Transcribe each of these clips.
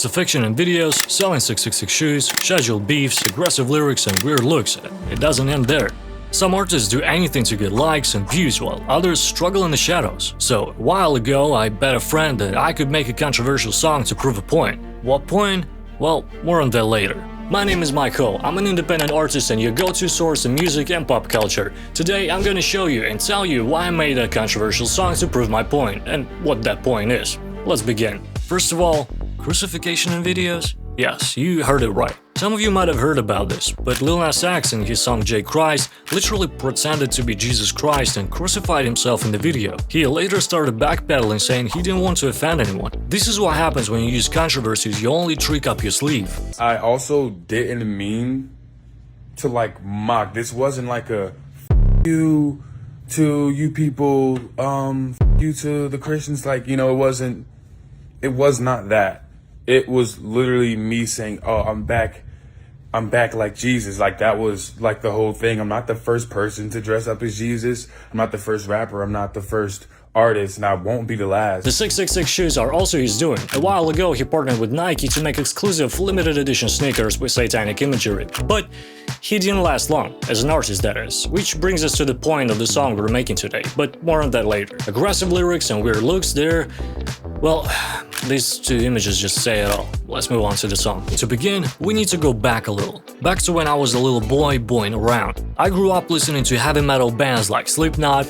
Crucifixion in videos, selling 666 shoes, scheduled beefs, aggressive lyrics and weird looks. It doesn't end there. Some artists do anything to get likes and views, while others struggle in the shadows. So, a while ago, I bet a friend that I could make a controversial song to prove a point. What point? Well, more on that later. My name is Hvll. I'm an independent artist and your go-to source in music and pop culture. Today, I'm gonna show you and tell you why I made a controversial song to prove my point, and what that point is. Let's begin. First of all, crucifixion in videos? Yes, you heard it right. Some of you might have heard about this, but Lil Nas X in his song J. Christ literally pretended to be Jesus Christ and crucified himself in the video. He later started backpedaling, saying he didn't want to offend anyone. This is what happens when you use controversies, you only trick up your sleeve. I also didn't mean to mock. This wasn't like a f you to you people, you to the Christians, it was not that. It was literally me saying, oh, I'm back like Jesus. That was the whole thing. I'm not the first person to dress up as Jesus. I'm not the first rapper. I'm not the first artist, and I won't be the last. The 666 shoes are also his doing. A while ago, he partnered with Nike to make exclusive limited edition sneakers with satanic imagery. But he didn't last long, as an artist that is. Which brings us to the point of the song we're making today, but more on that later. Aggressive lyrics and weird looks there. Well, these two images just say it all. Let's move on to the song. To begin, we need to go back a little. Back to when I was a little boy boying around. I grew up listening to heavy metal bands like Slipknot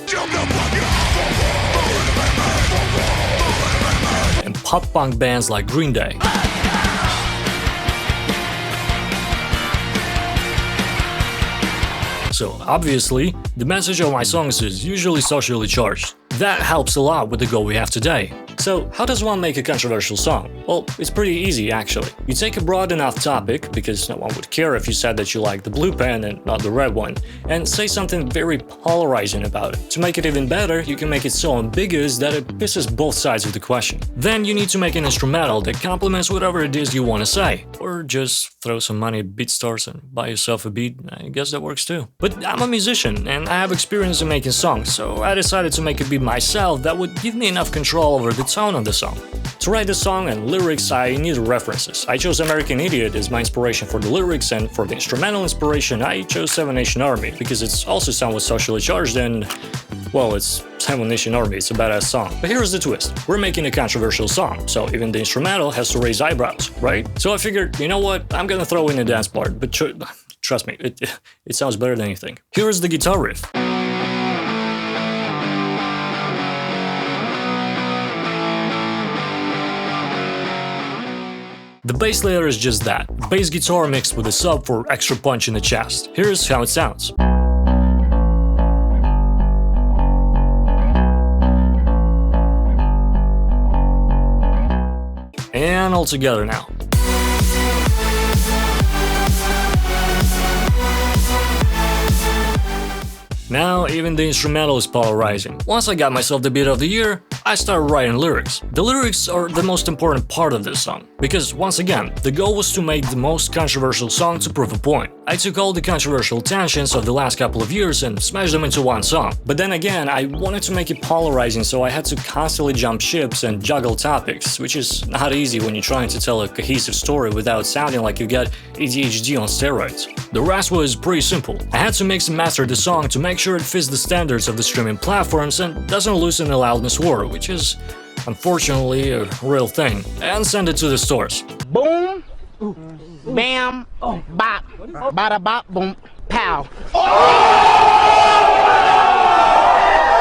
and pop punk bands like Green Day. So, obviously, the message of my songs is usually socially charged. That helps a lot with the goal we have today. So, how does one make a controversial song? Well, it's pretty easy actually. You take a broad enough topic, because no one would care if you said that you like the blue pen and not the red one, and say something very polarizing about it. To make it even better, you can make it so ambiguous that it pisses both sides of the question. Then you need to make an instrumental that complements whatever it is you want to say. Or just throw some money at BeatStars and buy yourself a beat, I guess that works too. But I'm a musician and I have experience in making songs, so I decided to make a beat myself that would give me enough control over the tone of the song. To write the song and lyrics, I needed references. I chose American Idiot as my inspiration for the lyrics, and for the instrumental inspiration, I chose Seven Nation Army, because it's also somewhat socially charged and, well, it's Seven Nation Army, it's a badass song. But here's the twist. We're making a controversial song, so even the instrumental has to raise eyebrows, right? So I figured, you know what, I'm gonna throw in a dance part, but trust me, it sounds better than you think. Here is the guitar riff. The bass layer is just that, bass guitar mixed with a sub for extra punch in the chest. Here's how it sounds. And all together now. Now, even the instrumental is polarizing. Once I got myself the beat of the year, I started writing lyrics. The lyrics are the most important part of this song, because once again, the goal was to make the most controversial song to prove a point. I took all the controversial tensions of the last couple of years and smashed them into one song. But then again, I wanted to make it polarizing, so I had to constantly jump ships and juggle topics, which is not easy when you're trying to tell a cohesive story without sounding like you got ADHD on steroids. The rest was pretty simple. I had to mix and master the song to make sure it fits the standards of the streaming platforms and doesn't loosen the loudness war, which is unfortunately a real thing, and send it to the stores. Boom, bam, bop, bada bop, boom, pow.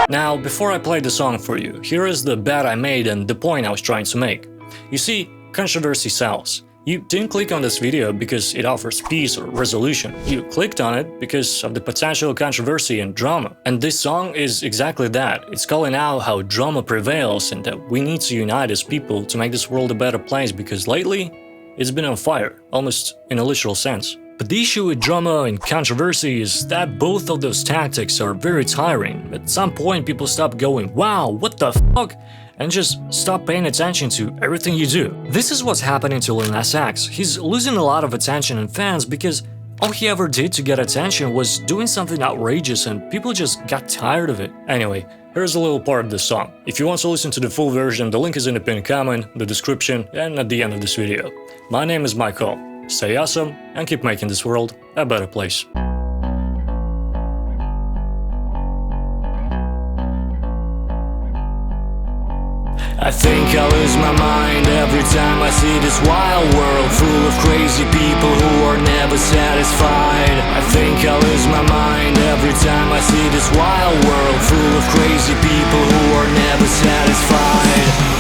Now, before I play the song for you, here is the bet I made and the point I was trying to make. You see, controversy sells. You didn't click on this video because it offers peace or resolution. You clicked on it because of the potential controversy and drama. And this song is exactly that. It's calling out how drama prevails and that we need to unite as people to make this world a better place, because lately, it's been on fire, almost in a literal sense. But the issue with drama and controversy is that both of those tactics are very tiring. At some point, people stop going, wow, what the fuck? And just stop paying attention to everything you do. This is what's happening to Lil Nas X. He's losing a lot of attention and fans because all he ever did to get attention was doing something outrageous and people just got tired of it. Anyway, Here's a little part of the song. If you want to listen to the full version, the link is in the pinned comment, the description, and at the end of this video. My name is Hvll. Stay awesome and keep making this world a better place. I think I lose my mind every time I see this wild world full of crazy people who are never satisfied. I think I lose my mind every time I see this wild world full of crazy people who are never satisfied.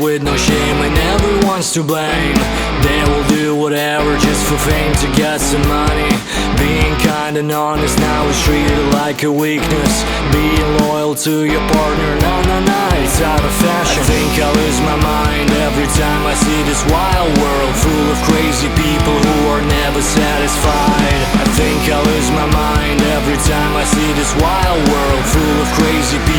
With no shame and everyone's to blame. They will do whatever just for fame to get some money. Being kind and honest now is treated like a weakness. Being loyal to your partner, no, it's out of fashion. I think I lose my mind every time I see this wild world full of crazy people who are never satisfied. I think I lose my mind every time I see this wild world full of crazy people